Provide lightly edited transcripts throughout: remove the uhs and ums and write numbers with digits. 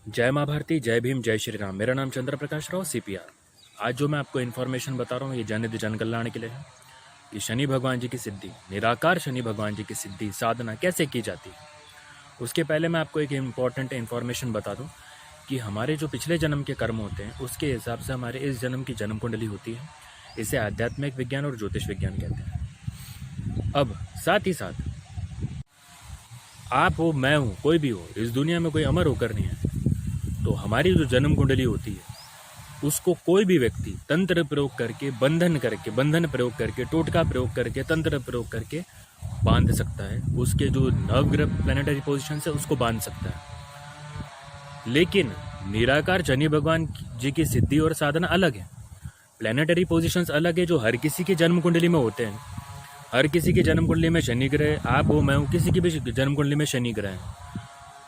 जय माँ भारती, जय भीम, जय श्री राम। मेरा नाम चंद्र प्रकाश राव, CPR। आज जो मैं आपको इन्फॉर्मेशन बता रहा हूँ ये जन कल्याण के लिए है कि शनि भगवान जी की सिद्धि, निराकार शनि भगवान जी की सिद्धि साधना कैसे की जाती है। उसके पहले मैं आपको एक इम्पॉर्टेंट इन्फॉर्मेशन बता दूँ कि हमारे जो पिछले जन्म के कर्म होते हैं उसके हिसाब से हमारे इस जन्म की जन्म कुंडली होती है। इसे आध्यात्मिक विज्ञान और ज्योतिष विज्ञान कहते हैं। अब साथ ही साथ आप हो, मैं हूँ, कोई भी हो, इस दुनिया में कोई अमर होकर नहीं है। तो हमारी जो जन्म कुंडली होती है उसको कोई भी व्यक्ति तंत्र प्रयोग करके, बंधन प्रयोग करके, टोटका प्रयोग करके, तंत्र प्रयोग करके बांध सकता है। उसके जो नवग्रह प्लेनेटरी पोजीशन है उसको बांध सकता है। लेकिन निराकार शनि भगवान जी की सिद्धि और साधना अलग है। प्लेनेटरी पोजीशंस अलग है जो हर किसी की जन्म कुंडली में होते हैं। हर किसी की जन्म कुंडली में शनि ग्रह, आप हो, मैं हूँ, किसी की भी जन्म कुंडली में शनि ग्रह है।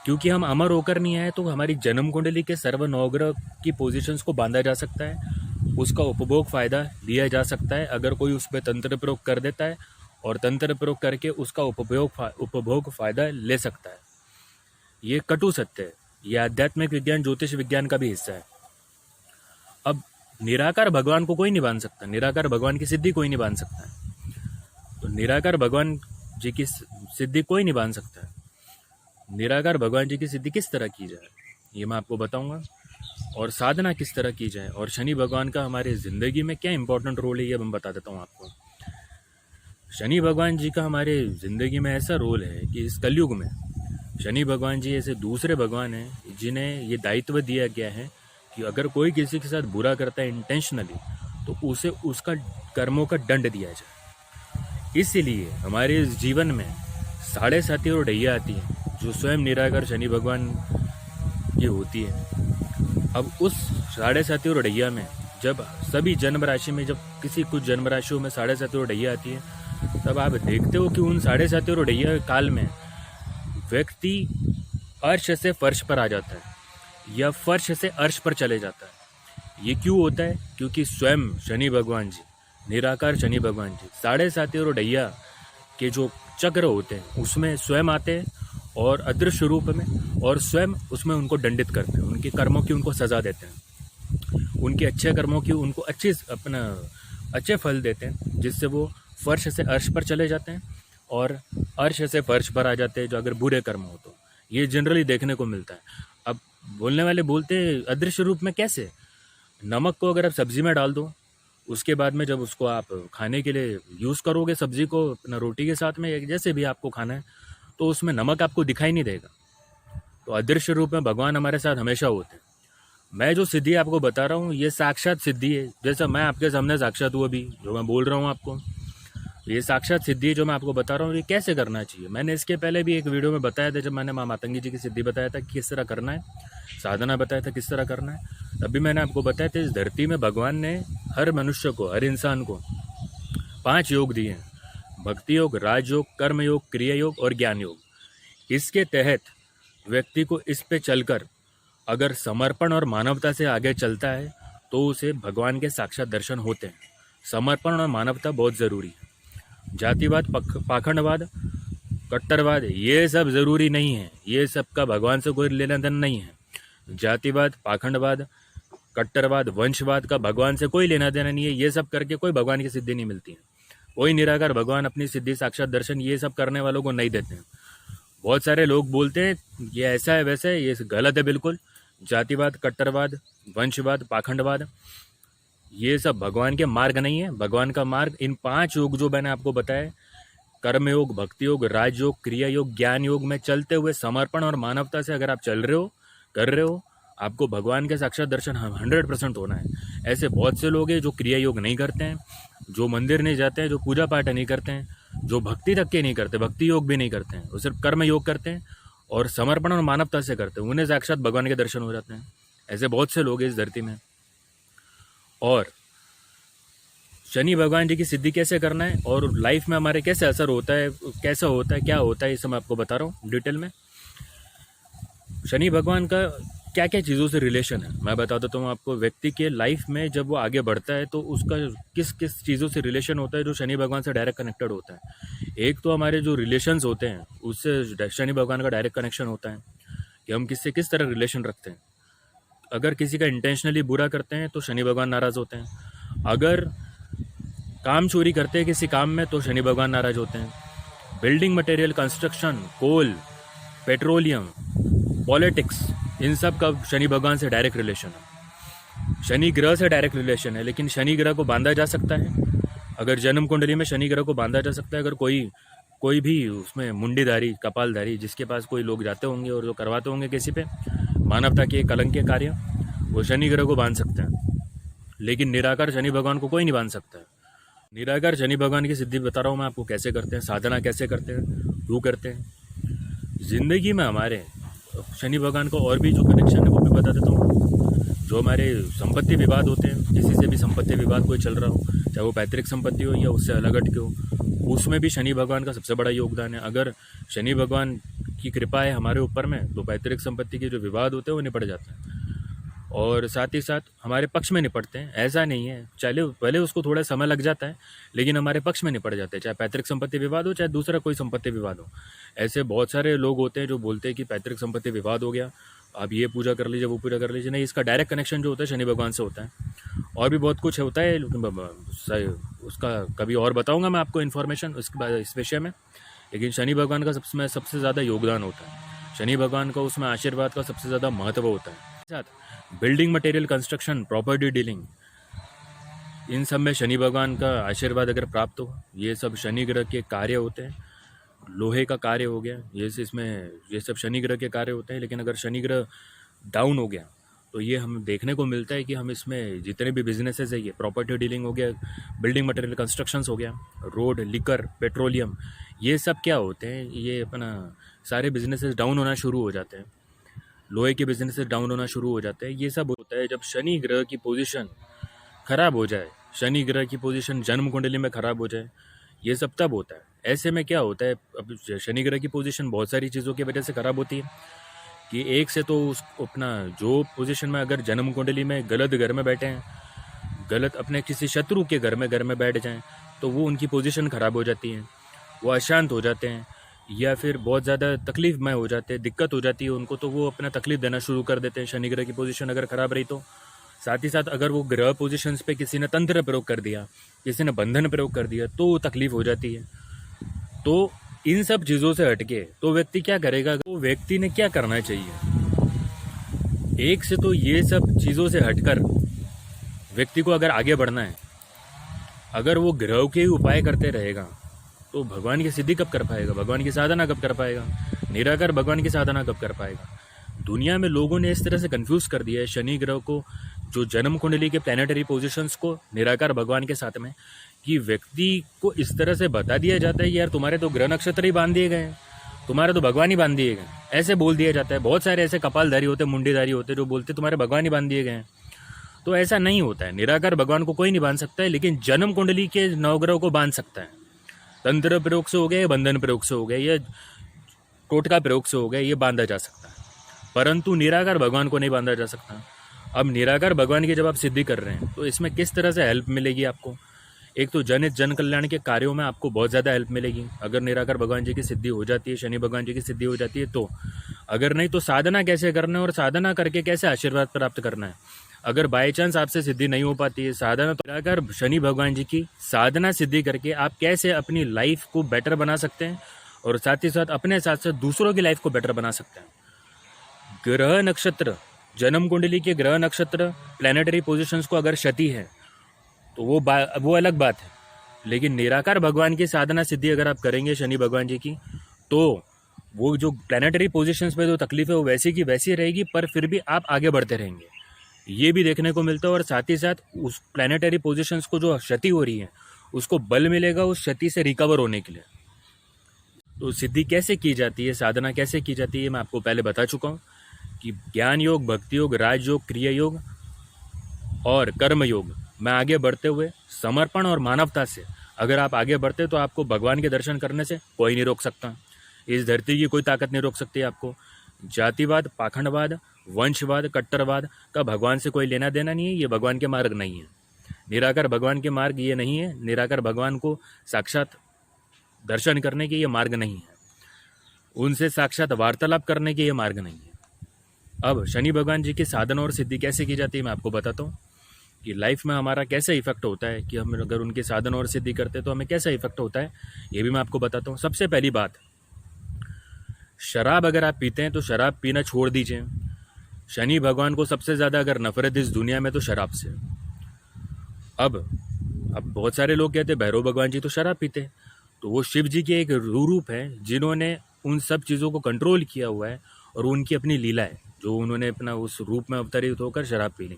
क्योंकि हम अमर होकर नहीं आए तो हमारी जन्म कुंडली के सर्व नवग्रह की पोजीशंस को बांधा जा सकता है। उसका उपभोग फायदा लिया जा सकता है अगर कोई उस पर तंत्र प्रयोग कर देता है और तंत्र प्रयोग करके उसका उपभोग फायदा ले सकता है। ये कटु सत्य है। ये आध्यात्मिक विज्ञान, ज्योतिष विज्ञान का भी हिस्सा है। अब निराकार भगवान को कोई नहीं बांध सकता, निराकार भगवान की सिद्धि कोई नहीं बांध सकता है। तो निराकार भगवान जी की सिद्धि कोई नहीं बांध सकता है। निराकार भगवान जी की सिद्धि किस तरह की जाए ये मैं आपको बताऊंगा, और साधना किस तरह की जाए, और शनि भगवान का हमारे ज़िंदगी में क्या इंपॉर्टेंट रोल है ये मैं बता देता हूँ आपको। शनि भगवान जी का हमारे ज़िंदगी में ऐसा रोल है कि इस कलयुग में शनि भगवान जी ऐसे दूसरे भगवान हैं जिन्हें ये दायित्व दिया गया है कि अगर कोई किसी के साथ बुरा करता है इंटेंशनली तो उसे उसका कर्मों का दंड दिया जाए। इसीलिए हमारे इस जीवन में 7.5 और ढैया आती है जो स्वयं निराकार शनि भगवान की होती है। अब उस 7.5 और ढैया में जब सभी जन्म राशि में, जब किसी कुछ जन्म राशियों में 7.5 और ढैया आती है तब आप देखते हो कि उन 7.5 और ढैया काल में व्यक्ति अर्श से फर्श पर आ जाता है या फर्श से अर्श पर चले जाता है। ये क्यों होता है? क्योंकि स्वयं शनि भगवान जी, निराकार शनि भगवान जी 7.5 और ढैया के जो चक्र होते हैं उसमें स्वयं आते हैं और अदृश्य रूप में, और स्वयं उसमें उनको दंडित करते हैं। उनके कर्मों की उनको सजा देते हैं, उनके अच्छे कर्मों की उनको अच्छे फल देते हैं, जिससे वो फर्श से अर्श पर चले जाते हैं और अर्श से फर्श पर आ जाते हैं जो अगर बुरे कर्म हो तो। ये जनरली देखने को मिलता है। अब बोलने वाले बोलते हैं अदृश्य रूप में कैसे? नमक को अगर आप सब्जी में डाल दो, उसके बाद में जब उसको आप खाने के लिए यूज़ करोगे, सब्जी को अपना रोटी के साथ में जैसे भी आपको खाना है, तो उसमें नमक आपको दिखाई नहीं देगा। तो अदृश्य रूप में भगवान हमारे साथ हमेशा होते हैं। मैं जो सिद्धि आपको बता रहा हूँ ये साक्षात सिद्धि है। जैसा मैं आपके सामने साक्षात हूँ अभी जो मैं बोल रहा हूँ आपको, ये साक्षात सिद्धि है जो मैं आपको बता रहा हूँ। ये कैसे करना चाहिए मैंने इसके पहले भी एक वीडियो में बताया था, जब मैंने माँ मातंगी जी की सिद्धि बताया था कि किस तरह करना है, साधना बताया था किस तरह करना है। तभी मैंने आपको बताया था इस धरती में भगवान ने हर मनुष्य को, हर इंसान को 5 योग दिए हैं: भक्ति योग, राजयोग, कर्म योग, क्रिया योग और ज्ञान योग। इसके तहत व्यक्ति को इस पे चलकर अगर समर्पण और मानवता से आगे चलता है तो उसे भगवान के साक्षात दर्शन होते हैं। समर्पण और मानवता बहुत ज़रूरी है। जातिवाद, पाखंडवाद, कट्टरवाद ये सब ज़रूरी नहीं है। ये सब का भगवान से कोई लेना देना नहीं है। जातिवाद, पाखंडवाद, कट्टरवाद, वंशवाद का भगवान से कोई लेना देना नहीं है। ये सब करके कोई भगवान की सिद्धि नहीं मिलती है। कोई निराकार भगवान अपनी सिद्धि, साक्षात दर्शन ये सब करने वालों को नहीं देते हैं। बहुत सारे लोग बोलते हैं ये ऐसा है वैसा है, ये गलत है बिल्कुल। जातिवाद, कट्टरवाद, वंशवाद, पाखंडवाद ये सब भगवान के मार्ग नहीं है। भगवान का मार्ग इन 5 योग जो मैंने आपको बताया, कर्म योग, भक्ति योग, राजयोग, क्रिया योग, ज्ञान योग में चलते हुए समर्पण और मानवता से अगर आप चल रहे हो, कर रहे हो, आपको भगवान के साक्षात दर्शन 100% होना है। ऐसे बहुत से लोग हैं जो क्रिया योग नहीं करते हैं, जो मंदिर नहीं जाते हैं, जो पूजा पाठ नहीं करते हैं, जो भक्ति तक के नहीं करते, भक्ति योग भी नहीं करते हैं, वो सिर्फ कर्म योग करते हैं और समर्पण और मानवता से करते हैं, उन्हें साक्षात भगवान के दर्शन हो जाते हैं। ऐसे बहुत से लोग हैं इस धरती में। और शनि भगवान जी की सिद्धि कैसे करना है और लाइफ में हमारे कैसे असर होता है, कैसा होता है, क्या होता है, ये सब मैं आपको बता रहा हूँ डिटेल में। शनि भगवान का क्या क्या चीज़ों से रिलेशन है मैं बता देता हूँ आपको। व्यक्ति के लाइफ में जब वो आगे बढ़ता है तो उसका किस किस चीज़ों से रिलेशन होता है जो शनि भगवान से डायरेक्ट कनेक्टेड होता है। एक तो हमारे जो रिलेशंस होते हैं उससे शनि भगवान का डायरेक्ट कनेक्शन होता है कि हम किससे किस तरह रिलेशन रखते हैं। अगर किसी का इंटेंशनली बुरा करते हैं तो शनि भगवान नाराज होते हैं। अगर काम चोरी करते हैं किसी काम में तो शनि भगवान नाराज होते हैं। बिल्डिंग मटेरियल, कंस्ट्रक्शन, कोल, पेट्रोलियम, पॉलिटिक्स, इन सब का शनि भगवान से डायरेक्ट रिलेशन है। शनि ग्रह से डायरेक्ट रिलेशन है, लेकिन शनि ग्रह को बांधा जा सकता है। अगर जन्म कुंडली में शनि ग्रह को बांधा जा सकता है, अगर कोई भी उसमें मुंडीधारी, कपालधारी, जिसके पास कोई लोग जाते होंगे और जो करवाते होंगे किसी पे मानवता के कलंक के कार्य, वो शनि ग्रह को बांध सकते हैं। लेकिन निराकार शनि भगवान को कोई नहीं बांध सकता है। निराकार शनि भगवान की सिद्धि बता रहा हूँ मैं आपको कैसे करते हैं, साधना कैसे करते हैं, क्यों करते हैं। जिंदगी में हमारे शनि भगवान को और भी जो कनेक्शन है वो भी बता देता हूँ। जो हमारे संपत्ति विवाद होते हैं, किसी से भी संपत्ति विवाद कोई चल रहा हो, चाहे वो पैतृक संपत्ति हो या उससे अलग हट के हो, उसमें भी शनि भगवान का सबसे बड़ा योगदान है। अगर शनि भगवान की कृपा है हमारे ऊपर में तो पैतृक संपत्ति के जो विवाद होते हैं वो निपट जाते हैं, और साथ ही साथ हमारे पक्ष में निपटते हैं। ऐसा नहीं है, चले पहले उसको थोड़ा समय लग जाता है, लेकिन हमारे पक्ष में निपट जाते हैं, चाहे पैतृक संपत्ति विवाद हो चाहे दूसरा कोई संपत्ति विवाद हो। ऐसे बहुत सारे लोग होते हैं जो बोलते हैं कि पैतृक संपत्ति विवाद हो गया, आप ये पूजा कर लीजिए, वो पूजा कर लीजिए। नहीं, इसका डायरेक्ट कनेक्शन जो होता है शनि भगवान से होता है। और भी बहुत कुछ होता है, उसका कभी और बताऊंगा मैं आपको इन्फॉर्मेशन इस विषय में। लेकिन शनि भगवान का सबसे ज़्यादा योगदान होता है, शनि भगवान का उसमें आशीर्वाद का सबसे ज़्यादा महत्व होता है। साथ building material, construction, property dealing, इन सब में शनि भगवान का आशीर्वाद अगर प्राप्त हो, ये सब शनि ग्रह के कार्य होते हैं। लोहे का कार्य हो गया, ये सब शनि ग्रह के कार्य होते हैं। लेकिन अगर शनि ग्रह डाउन हो गया तो ये हम देखने को मिलता है कि हम इसमें जितने भी बिजनेसेस है, ये प्रॉपर्टी डीलिंग हो गया, बिल्डिंग मटेरियल कंस्ट्रक्शंस हो गया, रोड, लिकर, पेट्रोलियम, ये सब क्या होते हैं, ये अपना सारे बिजनेसेस डाउन होना शुरू हो जाते हैं। लोहे के बिजनेसेस डाउन होना शुरू हो जाते हैं। ये सब होता है जब शनि ग्रह की पोजीशन खराब हो जाए, शनि ग्रह की पोजीशन जन्म कुंडली में खराब हो जाए, ये सब तब होता है। ऐसे में क्या होता है, अब शनि ग्रह की पोजीशन बहुत सारी चीज़ों की वजह से खराब होती है कि एक से तो उस अपना जो पोजीशन में अगर जन्म कुंडली में गलत घर में बैठे हैं, गलत अपने किसी शत्रु के घर में बैठ जाएं, तो वो उनकी पोजीशन खराब हो जाती है, वो अशांत हो जाते हैं या फिर बहुत ज़्यादा तकलीफ में हो जाते हैं, दिक्कत हो जाती है उनको, तो वो अपना तकलीफ देना शुरू कर देते हैं। शनि ग्रह की पोजीशन अगर खराब रही तो साथ ही साथ अगर वो ग्रह पोजीशंस पे किसी ने तंत्र प्रयोग कर दिया, किसी ने बंधन प्रयोग कर दिया, तो तकलीफ हो जाती है। तो इन सब चीज़ों से हटके तो व्यक्ति क्या करेगा, वो व्यक्ति ने क्या करना चाहिए, एक से तो ये सब चीज़ों से हटकर व्यक्ति को अगर आगे बढ़ना है, अगर वो ग्रह के ही उपाय करते रहेगा तो भगवान की सिद्धि कब कर पाएगा, भगवान की साधना कब कर पाएगा, निराकार भगवान की साधना कब कर पाएगा। दुनिया में लोगों ने इस तरह से कंफ्यूज कर दिया है शनि ग्रह को, जो जन्म कुंडली के प्लैनेटरी पोजीशंस को निराकार भगवान के साथ में, कि व्यक्ति को इस तरह से बता दिया जाता है कि यार तुम्हारे तो ग्रह नक्षत्र ही बांध दिए गए हैं, तुम्हारे तो भगवान ही बांध दिए गए, ऐसे बोल दिया जाता है। बहुत सारे ऐसे कपालधारी होते, मुंडीधारी होते जो बोलते तुम्हारे भगवान ही बांध दिए गए हैं। तो ऐसा नहीं होता है, निराकार भगवान को कोई नहीं बांध सकता है, लेकिन जन्म कुंडली के नवग्रह को बांध सकता है। तंत्र प्रयोग से हो गया, बंधन प्रयोग से हो गया, या टोटका प्रयोग से हो गया, ये बांधा जा सकता है, परंतु निराकार भगवान को नहीं बांधा जा सकता। अब निराकार भगवान की जब आप सिद्धि कर रहे हैं तो इसमें किस तरह से हेल्प मिलेगी आपको, एक तो जन कल्याण के कार्यों में आपको बहुत ज़्यादा हेल्प मिलेगी अगर निराकार भगवान जी की सिद्धि हो जाती है, शनि भगवान जी की सिद्धि हो जाती है तो। अगर नहीं तो साधना कैसे करना है और साधना करके कैसे आशीर्वाद प्राप्त करना है। अगर बाई चांस आपसे सिद्धि नहीं हो पाती है साधना, तो निराकार शनि भगवान जी की साधना सिद्धि करके आप कैसे अपनी लाइफ को बेटर बना सकते हैं और साथ ही साथ अपने साथ साथ दूसरों की लाइफ को बेटर बना सकते हैं। ग्रह नक्षत्र, जन्म कुंडली के ग्रह नक्षत्र प्लैनेटरी पोजीशंस को अगर क्षति है तो वो अलग बात है, लेकिन निराकार भगवान की साधना सिद्धि अगर आप करेंगे शनि भगवान जी की, तो वो जो प्लैनेटरी पोजीशंस पे जो तकलीफ है वो वैसी की वैसी रहेगी, पर फिर भी आप आगे बढ़ते रहेंगे, ये भी देखने को मिलता है। और साथ ही साथ उस प्लैनेटरी पोजीशंस को जो क्षति हो रही है उसको बल मिलेगा उस क्षति से रिकवर होने के लिए। तो सिद्धि कैसे की जाती है, साधना कैसे की जाती है, मैं आपको पहले बता चुका हूँ कि ज्ञान योग, भक्ति योग, राजयोग, क्रिया योग और कर्म योग में आगे बढ़ते हुए समर्पण और मानवता से अगर आप आगे बढ़ते तो आपको भगवान के दर्शन करने से कोई नहीं रोक सकता। इस धरती की कोई ताकत नहीं रोक सकती आपको। जातिवाद, पाखंडवाद, वंशवाद, कट्टरवाद का भगवान से कोई लेना देना नहीं है, ये भगवान के मार्ग नहीं है। निराकार भगवान के मार्ग ये नहीं है, निराकार भगवान को साक्षात दर्शन करने के ये मार्ग नहीं है, उनसे साक्षात वार्तालाप करने के ये मार्ग नहीं है। अब शनि भगवान जी की साधना और सिद्धि कैसे की जाती है मैं आपको बताता हूँ कि लाइफ में हमारा कैसा इफेक्ट होता है, कि हम अगर उनकी साधना और सिद्धि करते हैं तो हमें कैसा इफेक्ट होता है, ये भी मैं आपको बताता हूँ। सबसे पहली बात, शराब अगर आप पीते हैं तो शराब पीना छोड़ दीजिए। शनि भगवान को सबसे ज़्यादा अगर नफरत इस दुनिया में तो शराब से। अब बहुत सारे लोग कहते हैं भैरव भगवान जी तो शराब पीते हैं, तो वो शिव जी के एक रूप है जिन्होंने उन सब चीज़ों को कंट्रोल किया हुआ है, और उनकी अपनी लीला है जो उन्होंने अपना उस रूप में अवतरित होकर शराब पी ली,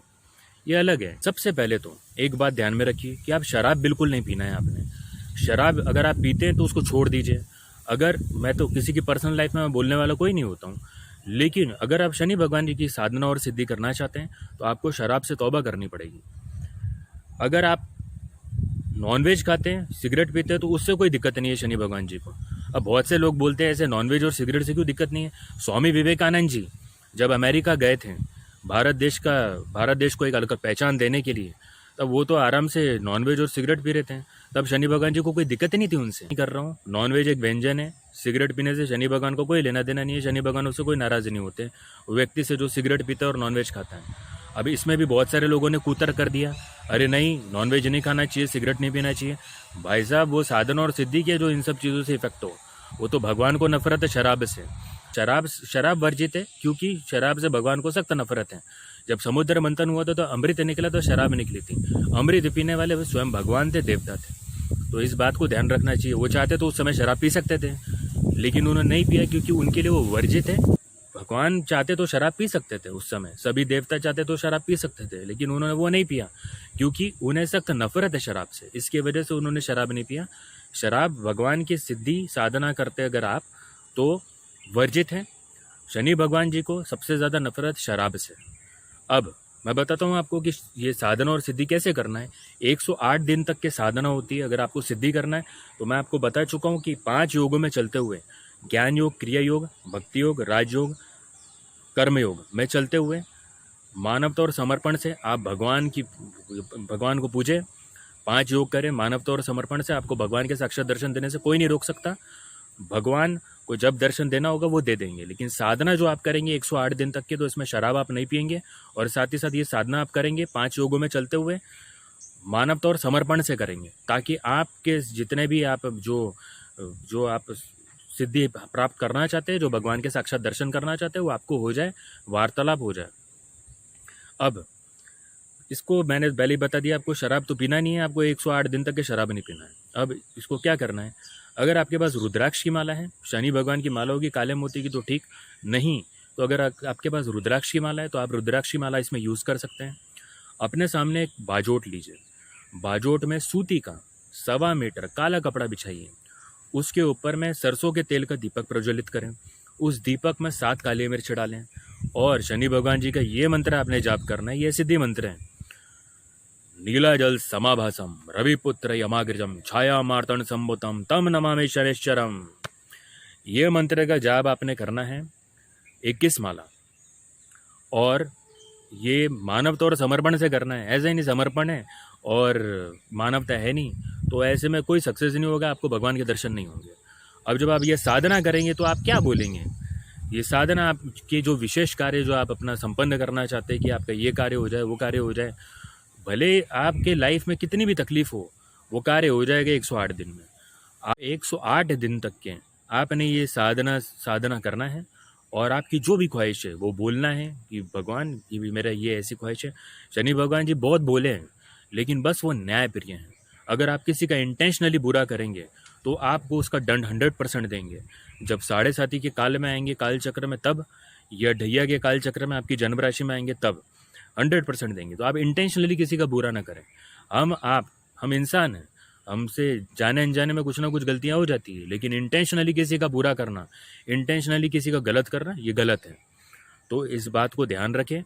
ये अलग है। सबसे पहले तो एक बात ध्यान में रखिए कि आप शराब बिल्कुल नहीं पीना है आपने। शराब अगर आप पीते हैं तो उसको छोड़ दीजिए। अगर मैं तो किसी की पर्सनल लाइफ में मैं बोलने वाला कोई नहीं होता हूँ, लेकिन अगर आप शनि भगवान जी की साधना और सिद्धि करना चाहते हैं तो आपको शराब से तौबा करनी पड़ेगी। अगर आप नॉनवेज खाते हैं, सिगरेट पीते हैं तो उससे कोई दिक्कत नहीं है शनि भगवान जी को। अब बहुत से लोग बोलते हैं ऐसे नॉनवेज और सिगरेट से क्यों दिक्कत नहीं है। स्वामी विवेकानंद जी जब अमेरिका गए थे भारत देश को एक अलग पहचान देने के लिए, तब वो तो आराम से नॉनवेज और सिगरेट पी रहे थे। तब शनि भगवान जी को कोई दिक्कत ही नहीं थी उनसे। नहीं कर रहा हूँ, नॉनवेज एक व्यंजन है, सिगरेट पीने से शनि भगवान को कोई लेना देना नहीं है। शनि भगवान उससे कोई नाराज नहीं होते व्यक्ति से जो सिगरेट पीता है और नॉनवेज खाता है। अब इसमें भी बहुत सारे लोगों ने कुतर्क कर दिया, अरे नहीं नॉनवेज नहीं खाना चाहिए, सिगरेट नहीं पीना चाहिए। भाई साहब वो साधन और सिद्धि के जो इन सब चीज़ों से इफेक्ट हो, वो तो भगवान को नफरत है शराब से। शराब वर्जित है क्योंकि शराब से भगवान को सख्त नफरत है। जब समुद्र मंथन हुआ था तो अमृत निकला तो शराब निकली थी। अमृत पीने वाले वो स्वयं भगवान थे, देवता थे। तो इस बात को ध्यान रखना चाहिए। वो चाहते तो उस समय शराब पी सकते थे, लेकिन उन्होंने नहीं पिया क्योंकि उनके लिए वो वर्जित है। भगवान चाहते तो शराब पी सकते थे उस समय, सभी देवता चाहते तो शराब पी सकते थे, लेकिन उन्होंने वो नहीं पिया क्योंकि उन्हें सख्त नफरत है शराब से। इसकी वजह से उन्होंने शराब नहीं पिया। शराब भगवान की सिद्धि साधना करते अगर आप तो वर्जित है। शनि भगवान जी को सबसे ज़्यादा नफरत शराब से। अब मैं बताता हूँ आपको कि ये साधना और सिद्धि कैसे करना है। 108 दिन तक के साधना होती है। अगर आपको सिद्धि करना है तो मैं आपको बता चुका हूँ कि 5 योगों में चलते हुए, ज्ञान योग, क्रिया योग, भक्ति योग, राजयोग, कर्म योग में चलते हुए मानवता और समर्पण से आप भगवान को पूजे। 5 योग करें मानवता और समर्पण से, आपको भगवान के साक्षात दर्शन देने से कोई नहीं रोक सकता। भगवान को जब दर्शन देना होगा वो दे देंगे। लेकिन साधना जो आप करेंगे 108 दिन तक की, तो इसमें शराब आप नहीं पिएंगे, और साथ ही साथ ये साधना आप करेंगे 5 योगों में चलते हुए मानवता और समर्पण से करेंगे, ताकि आपके जितने भी आप जो आप सिद्धि प्राप्त करना चाहते हैं, जो भगवान के साक्षात दर्शन करना चाहते हैं, वो आपको हो जाए, वार्तालाप हो जाए। अब इसको मैंने पहले ही बता दिया, आपको शराब तो पीना नहीं है, आपको 108 दिन तक के शराब नहीं पीना है। अब इसको क्या करना है, अगर आपके पास रुद्राक्ष की माला है, शनि भगवान की माला होगी काले मोती की तो ठीक, नहीं तो अगर आपके पास रुद्राक्ष की माला है तो आप रुद्राक्ष की माला इसमें यूज़ कर सकते हैं। अपने सामने एक बाजोट लीजिए, बाजोट में सूती का 1.25 मीटर काला कपड़ा बिछाइए, उसके ऊपर में सरसों के तेल का दीपक प्रज्वलित करें, उस दीपक में 7 काली मिर्च डालें, और शनि भगवान जी का ये मंत्र आपने जाप करना है। ये सिद्धि मंत्र है, नीला जल समाभासम रविपुत्र यमाग्रजम छाया मार्तन संबुतम तम नमामि शनेश्वरम। ये मंत्र का जाप आपने करना है 21 माला, और ये मानवता और समर्पण से करना है। ऐसे ही नहीं समर्पण है और मानवता है नहीं, तो ऐसे में कोई सक्सेस नहीं होगा, आपको भगवान के दर्शन नहीं होंगे। अब जब आप ये साधना करेंगे तो आप क्या बोलेंगे, ये साधना आपके जो विशेष कार्य जो आप अपना संपन्न करना चाहते हैं कि आपका ये कार्य हो जाए, वो कार्य हो जाए, भले आपके लाइफ में कितनी भी तकलीफ हो, वो कार्य हो जाएगा 108 दिन में। आप 108 दिन तक के आपने ये साधना करना है, और आपकी जो भी ख्वाहिश है वो बोलना है कि भगवान ये भी मेरा ये ऐसी ख्वाहिश है। शनि भगवान जी बहुत बोले हैं, लेकिन बस वो न्यायप्रिय हैं। अगर आप किसी का इंटेंशनली बुरा करेंगे तो आपको उसका दंड 100% देंगे। जब 7.5 के काल में आएंगे, काल चक्र में, तब, या ढैया के काल चक्र में आपकी जन्म राशि में आएंगे, तब 100% देंगे। तो आप इंटेंशनली किसी का बुरा ना करें। हम इंसान हैं, हमसे जाने अनजाने में कुछ ना कुछ गलतियां हो जाती है, लेकिन इंटेंशनली किसी का बुरा करना, इंटेंशनली किसी का गलत करना, ये गलत है। तो इस बात को ध्यान रखें।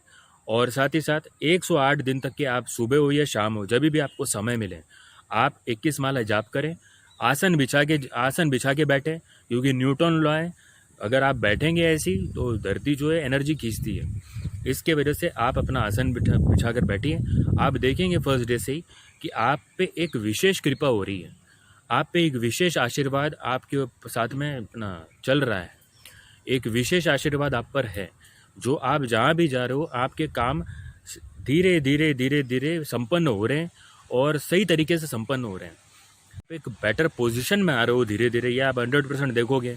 और साथ ही साथ 108 दिन तक के आप सुबह हो या शाम हो, जब भी आपको समय मिले, आप 21 माला जाप करें। आसन बिछा के बैठे, क्योंकि न्यूटन लॉ है, अगर आप बैठेंगे ऐसी तो धरती जो है एनर्जी खींचती है। इसके वजह से आप अपना आसन बिछा कर बैठिए। आप देखेंगे फर्स्ट डे से ही कि आप पे एक विशेष कृपा हो रही है, आप पे एक विशेष आशीर्वाद आपके साथ में अपना चल रहा है, एक विशेष आशीर्वाद आप पर है। जो आप जहाँ भी जा रहे हो आपके काम धीरे धीरे धीरे धीरे संपन्न हो रहे हैं और सही तरीके से संपन्न हो रहे हैं। आप एक बेटर पोजीशन में आ रहे हो धीरे धीरे, ये आप 100% देखोगे।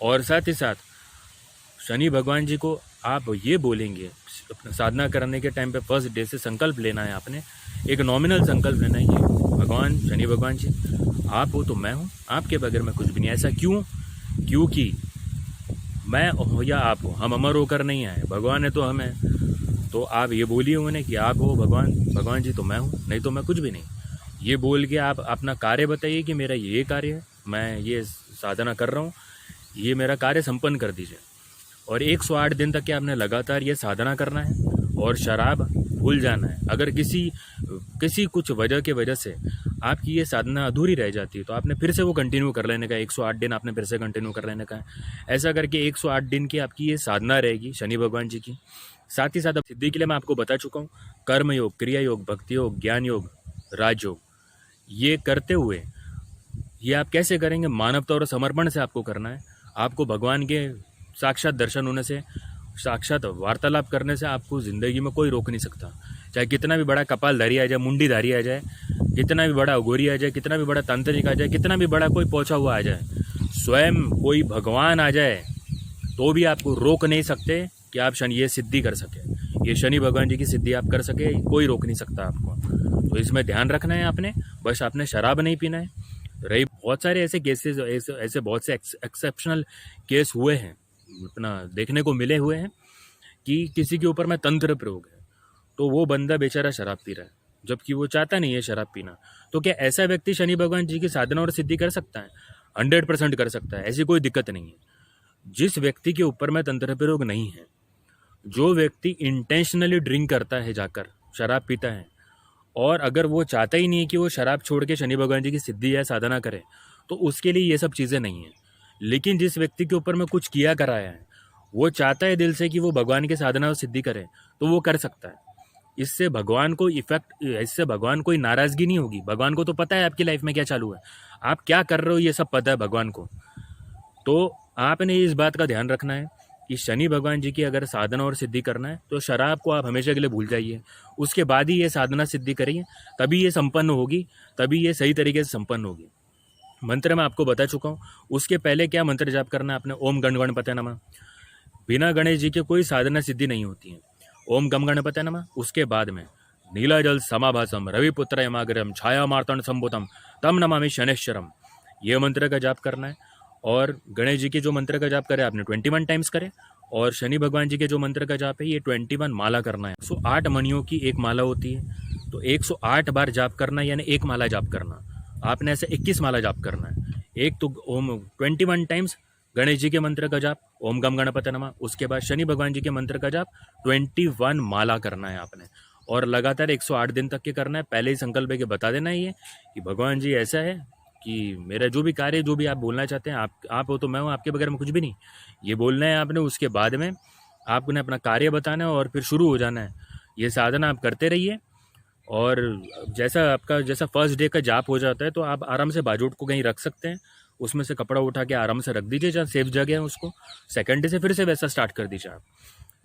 और साथ ही साथ शनि भगवान जी को आप ये बोलेंगे, अपना साधना करने के टाइम पे फर्स्ट डे से संकल्प लेना है आपने, एक नॉमिनल संकल्प लेना है कि भगवान, शनि भगवान जी आप हो तो मैं हूँ, आपके बगैर मैं कुछ भी नहीं। ऐसा क्यों? क्योंकि मैं हो या आप हो, हम अमर होकर नहीं आए, भगवान है तो हम हैं। तो आप ये बोलिए उन्हें कि आप हो भगवान, भगवान जी तो मैं हूँ, नहीं तो मैं कुछ भी नहीं। ये बोल के आप अपना कार्य बताइए कि मेरा ये कार्य है, मैं ये साधना कर रहा हूँ, ये मेरा कार्य संपन्न कर दीजिए। और 108 दिन तक के आपने लगातार ये साधना करना है और शराब भूल जाना है। अगर किसी कुछ वजह से आपकी ये साधना अधूरी रह जाती है तो आपने फिर से वो कंटिन्यू कर लेने का, 108 दिन आपने फिर से कंटिन्यू कर लेने का है। ऐसा करके 108 दिन की आपकी ये साधना रहेगी शनि भगवान जी की। साथ ही साथ अब सिद्धि के लिए मैं आपको बता चुका हूँ, कर्म योग, क्रिया योग, भक्ति योग, ज्ञान योग, राजयोग, ये करते हुए ये आप कैसे करेंगे? मानवता और समर्पण से आपको करना है। आपको भगवान के साक्षात दर्शन होने से, साक्षात वार्तालाप करने से आपको ज़िंदगी में कोई रोक नहीं सकता। चाहे कितना भी बड़ा कपालधारी आ जाए, मुंडीधारी आ जाए, कितना भी बड़ा अघोरी आ जाए, कितना भी बड़ा तांत्रिक आ जाए, कितना भी बड़ा कोई पहुंचा हुआ आ जाए, स्वयं कोई भगवान आ जाए तो भी आपको रोक नहीं सकते कि आप ये सिद्धि कर सके, ये शनि भगवान जी की सिद्धि आप कर सके, कोई रोक नहीं सकता आपको। तो इसमें ध्यान रखना है आपने, बस आपने शराब नहीं पीना है। रही बहुत सारे ऐसे केसेस, ऐसे बहुत से एक्सेप्शनल केस हुए हैं, अपना देखने को मिले हुए हैं कि किसी के ऊपर में तंत्र प्रयोग है तो वो बंदा बेचारा शराब पी रहा है जबकि वो चाहता नहीं है शराब पीना। तो क्या ऐसा व्यक्ति शनि भगवान जी की साधना और सिद्धि कर सकता है? 100% कर सकता है, ऐसी कोई दिक्कत नहीं है। जिस व्यक्ति के ऊपर में तंत्र प्रयोग नहीं है, जो व्यक्ति इंटेंशनली ड्रिंक करता है, जाकर शराब पीता है, और अगर वो चाहता ही नहीं है कि वो शराब छोड़ के शनि भगवान जी की सिद्धि या साधना करे, तो उसके लिए ये सब चीज़ें नहीं है। लेकिन जिस व्यक्ति के ऊपर में कुछ किया कराया है, वो चाहता है दिल से कि वो भगवान की साधना और सिद्धि करे, तो वो कर सकता है। इससे भगवान को इससे भगवान कोई नाराज़गी नहीं होगी। भगवान को तो पता है आपकी लाइफ में क्या चालू है, आप क्या कर रहे हो, ये सब पता है भगवान को। तो आपने इस बात का ध्यान रखना है कि शनि भगवान जी की अगर साधना और सिद्धि करना है तो शराब को आप हमेशा के लिए भूल जाइए, उसके बाद ही ये साधना सिद्धि करिए, तभी ये संपन्न होगी, तभी ये सही तरीके से संपन्न होगी। मंत्र मैं आपको बता चुका हूँ। उसके पहले क्या मंत्र जाप करना है आपने? ओम गण गणपतये नमः। बिना गणेश जी के कोई साधना सिद्धि नहीं होती है। ओम गम गणपतये नमः। उसके बाद में नीलाजल समाभासम रविपुत्र यमाग्रम छाया मार्तंड संभुतम तम नमामि शनैश्चरम, ये मंत्र का जाप करना है। और गणेश जी के जो मंत्र का जाप करे आपने 21 टाइम्स करे, और शनि भगवान जी के जो मंत्र का जाप है ये 21 माला करना है। 108 मणियों की एक माला होती है, तो 108 बार जाप करना, यानी एक माला जाप करना। आपने ऐसे 21 माला जाप करना है। एक तो ओम 21 टाइम्स गणेश जी के मंत्र का जाप, ओम गम गणपतये नमः। उसके बाद शनि भगवान जी के मंत्र का जाप 21 माला करना है आपने, और लगातार 108 दिन तक के करना है। पहले ही संकल्प है कि बता देना है ये कि भगवान जी ऐसा है कि मेरा जो भी कार्य, जो भी आप बोलना चाहते हैं, आप हो तो मैं हूँ, आपके बगैर में कुछ भी नहीं, ये बोलना है आपने। उसके बाद में आपने अपना कार्य बताना है और फिर शुरू हो जाना है। ये साधना आप करते रहिए, और जैसा फर्स्ट डे का जाप हो जाता है तो आप आराम से बाजूट को कहीं रख सकते हैं, उसमें से कपड़ा उठा के आराम से रख दीजिए जहाँ सेफ जगह है उसको। सेकंड डे से फिर से वैसा स्टार्ट कर दीजिए आप।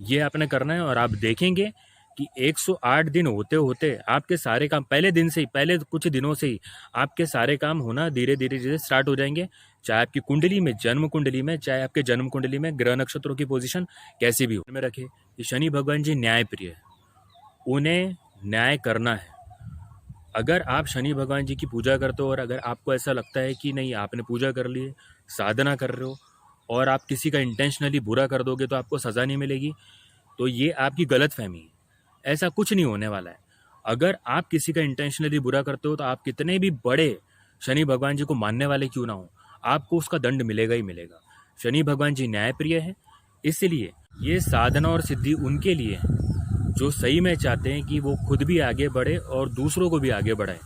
ये आपने करना है, और आप देखेंगे कि 108 दिन होते होते आपके सारे काम पहले दिन से ही, पहले कुछ दिनों से ही आपके सारे काम होना धीरे धीरे धीरे स्टार्ट हो जाएंगे। चाहे आपकी कुंडली में, जन्म कुंडली में, चाहे आपके जन्म कुंडली में ग्रह नक्षत्रों की पोजीशन कैसी भी हो। में रखे कि शनि भगवान जी न्याय प्रिय है, उन्हें न्याय करना है। अगर आप शनि भगवान जी की पूजा करते हो और अगर आपको ऐसा लगता है कि नहीं, आपने पूजा कर ली है, साधना कर रहे हो, और आप किसी का इंटेंशनली बुरा कर दोगे तो आपको सज़ा नहीं मिलेगी, तो ये आपकी गलत फहमी है। ऐसा कुछ नहीं होने वाला है। अगर आप किसी का इंटेंशनली बुरा करते हो तो आप कितने भी बड़े शनि भगवान जी को मानने वाले क्यों ना हो, आपको उसका दंड मिलेगा ही मिलेगा। शनि भगवान जी न्यायप्रिय है, इसलिए ये साधना और सिद्धि उनके लिए है जो सही में चाहते हैं कि वो खुद भी आगे बढ़े और दूसरों को भी आगे बढ़ाए,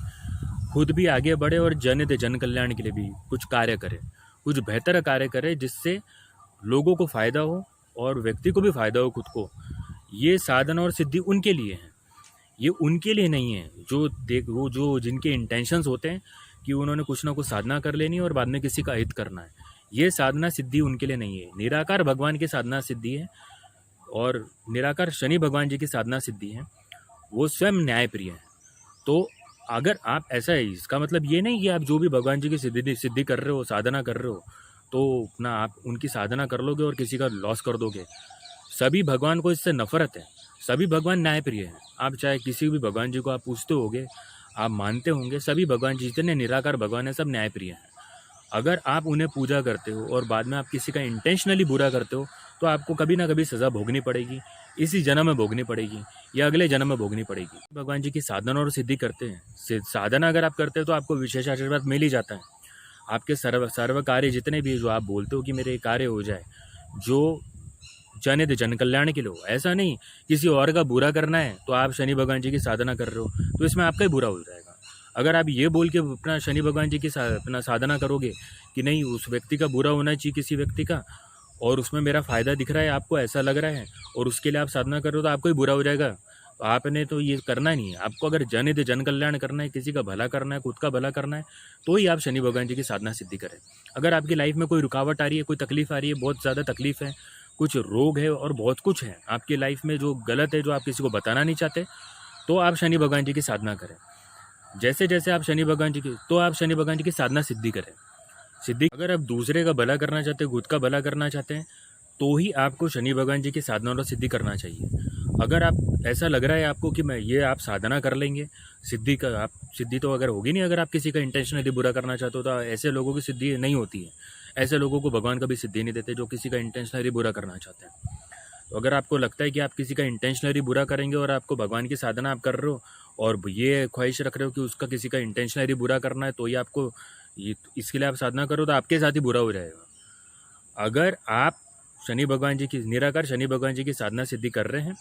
खुद भी आगे बढ़े और जन कल्याण के लिए भी कुछ कार्य करे, कुछ बेहतर कार्य करे जिससे लोगों को फ़ायदा हो और व्यक्ति को भी फ़ायदा हो, खुद को। ये साधना और सिद्धि उनके लिए है, ये उनके लिए नहीं है वो जो जिनके इंटेंशंस होते हैं कि उन्होंने कुछ ना कुछ साधना कर लेनी है और बाद में किसी का हित करना है। ये साधना सिद्धि उनके लिए नहीं है, निराकार भगवान की साधना सिद्धि है। और निराकार शनि भगवान जी की साधना सिद्धि है, वो स्वयं न्यायप्रिय है। तो अगर आप ऐसा है, इसका मतलब ये नहीं कि आप जो भी भगवान जी की सिद्धि सिद्धि कर रहे हो, साधना कर रहे हो, तो अपना आप उनकी साधना कर लोगे और किसी का लॉस कर दोगे। सभी भगवान को इससे नफरत है, सभी भगवान न्यायप्रिय हैं। आप चाहे किसी भी भगवान जी को आप पूछते होगे, आप मानते होंगे, सभी भगवान जी जितने निराकार भगवान हैं सब न्यायप्रिय हैं। अगर आप उन्हें पूजा करते हो और बाद में आप किसी का इंटेंशनली बुरा करते हो, तो आपको कभी ना कभी सज़ा भोगनी पड़ेगी, इसी जन्म में भोगनी पड़ेगी या अगले जन्म में भोगनी पड़ेगी। भगवान जी की साधना और सिद्धि करते हैं, साधना अगर आप करते हो तो आपको विशेष आशीर्वाद मिल ही जाता है। आपके सर्व कार्य जितने भी जो आप बोलते हो कि मेरे ये कार्य हो जाए, जो जनित जन कल्याण के लिए हो, ऐसा नहीं किसी और का बुरा करना है तो आप शनि भगवान जी की साधना कर रहे हो तो इसमें आपका ही बुरा हो जाएगा। अगर आप ये बोल के अपना शनि भगवान जी की अपना साधना करोगे कि नहीं उस व्यक्ति का बुरा होना चाहिए किसी व्यक्ति का, और उसमें मेरा फ़ायदा दिख रहा है, आपको ऐसा लग रहा है और उसके लिए आप साधना कर रहे हो, तो आपको ही बुरा हो जाएगा। तो आपने तो ये करना नहीं है। आपको अगर जनित जन कल्याण करना है, किसी का भला करना है, खुद का भला करना है, तो ही आप शनि भगवान जी की साधना सिद्धि करें। अगर आपकी लाइफ में कोई रुकावट आ रही है, कोई तकलीफ आ रही है, बहुत ज़्यादा तकलीफ है, कुछ रोग है और बहुत कुछ है आपकी लाइफ में जो गलत है, जो आप किसी को बताना नहीं चाहते, तो आप शनि भगवान जी की साधना करें। जैसे जैसे आप शनि भगवान जी की, तो आप शनि भगवान जी की साधना सिद्धि करें। सिद्धि अगर आप दूसरे का भला करना चाहते हैं, खुद का भला करना चाहते हैं, तो ही आपको शनि भगवान जी की साधना और सिद्धि करना चाहिए। अगर आप ऐसा लग रहा है आपको कि मैं ये आप साधना कर लेंगे, सिद्धि का आप सिद्धि तो अगर होगी नहीं, अगर आप किसी का इंटेंशनली बुरा करना चाहते हो, तो ऐसे लोगों की सिद्धि नहीं होती है। ऐसे लोगों को भगवान कभी सिद्धि नहीं देते जो किसी का इंटेंशनली बुरा करना चाहते हैं। तो अगर आपको लगता है कि आप किसी का इंटेंशनली बुरा करेंगे और आपको भगवान की साधना आप कर रहे हो और ये ख्वाहिश रख रहे हो कि उसका किसी का इंटेंशनली बुरा करना है, तो ही आपको ये इसके लिए आप साधना करो, तो आपके साथ ही बुरा हो जाएगा। अगर आप शनि भगवान जी की निराकार शनि भगवान जी की साधना सिद्धि कर रहे हैं,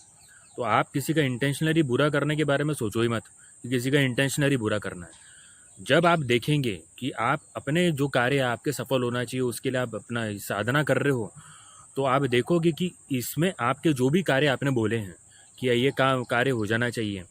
तो आप किसी का इंटेंशनली बुरा करने के बारे में सोचो ही मत कि किसी का इंटेंशनली बुरा करना है। जब आप देखेंगे कि आप अपने जो कार्य आपके सफल होना चाहिए उसके लिए आप अपना साधना कर रहे हो, तो आप देखोगे कि इसमें आपके जो भी कार्य आपने बोले हैं कि ये कार्य हो जाना चाहिए,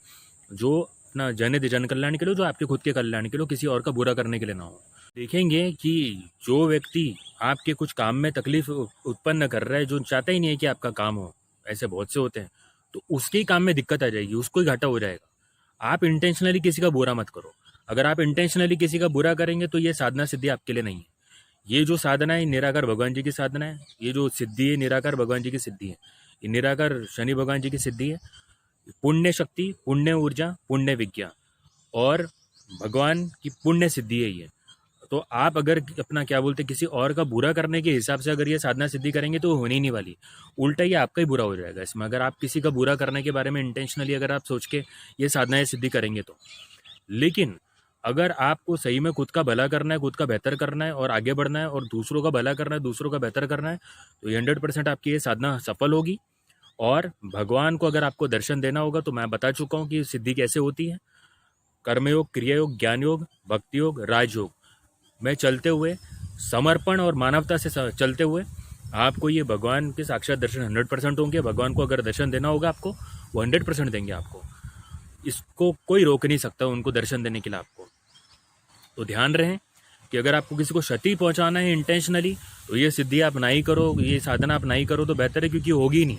जो अपना जनित जन कल्याण के लिए, जो आपके खुद के कल्याण के लिए, किसी और का बुरा करने के लिए ना हो। देखेंगे कि जो व्यक्ति आपके कुछ काम में तकलीफ उत्पन्न कर रहा है, जो चाहता ही नहीं है कि आपका काम हो, ऐसे बहुत से होते हैं, तो उसके ही काम में दिक्कत आ जाएगी, उसको ही घाटा हो जाएगा। आप इंटेंशनली किसी का बुरा मत करो। अगर आप इंटेंशनली किसी का बुरा करेंगे तो ये साधना सिद्धि आपके लिए नहीं है। ये जो साधना है निराकार भगवान जी की साधना है, ये जो सिद्धि है निराकार भगवान जी की सिद्धि है, ये निराकार शनि भगवान जी की सिद्धि है। पुण्य शक्ति, पुण्य ऊर्जा, पुण्य विज्ञा और भगवान की पुण्य सिद्धि है ये। तो आप अगर अपना क्या बोलते किसी और का बुरा करने के हिसाब से अगर ये साधना सिद्धि करेंगे तो होनी ही नहीं वाली, उल्टा ये आपका ही बुरा हो जाएगा इसमें। अगर आप किसी का बुरा करने के बारे में इंटेंशनली अगर आप सोच के ये साधनाएं सिद्धि करेंगे तो। लेकिन अगर आपको सही में खुद का भला करना है, खुद का बेहतर करना है और आगे बढ़ना है और दूसरों का भला करना है, दूसरों का बेहतर करना है, तो ये 100% आपकी ये साधना सफल होगी। और भगवान को अगर आपको दर्शन देना होगा तो मैं बता चुका हूँ कि सिद्धि कैसे होती है। कर्मयोग, क्रिया योग, ज्ञान योग, भक्ति योग, राजयोग में चलते हुए, समर्पण और मानवता से चलते हुए आपको ये भगवान के साक्षात दर्शन 100% होंगे। भगवान को अगर दर्शन देना होगा आपको, वो 100% देंगे आपको। इसको कोई रोक नहीं सकता उनको दर्शन देने के लिए आपको। तो ध्यान रहे कि अगर आपको किसी को क्षति पहुंचाना है इंटेंशनली, तो ये सिद्धि आप नहीं करो, ये साधना आप नहीं करो तो बेहतर है, क्योंकि होगी नहीं,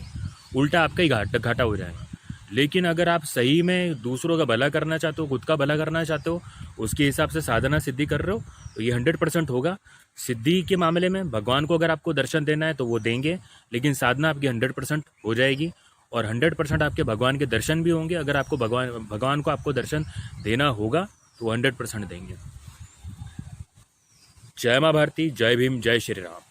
उल्टा आपका ही घाटा हो जाएगा। लेकिन अगर आप सही में दूसरों का भला करना चाहते हो, खुद का भला करना चाहते हो, उसके हिसाब से साधना सिद्धि कर रहे हो, तो ये 100% होगा। सिद्धि के मामले में भगवान को अगर आपको दर्शन देना है तो वो देंगे, लेकिन साधना आपकी 100% हो जाएगी और 100% आपके भगवान के दर्शन भी होंगे। अगर आपको भगवान को आपको दर्शन देना होगा तो 100% देंगे। जय माँ भारती, जय भीम, जय श्री राम।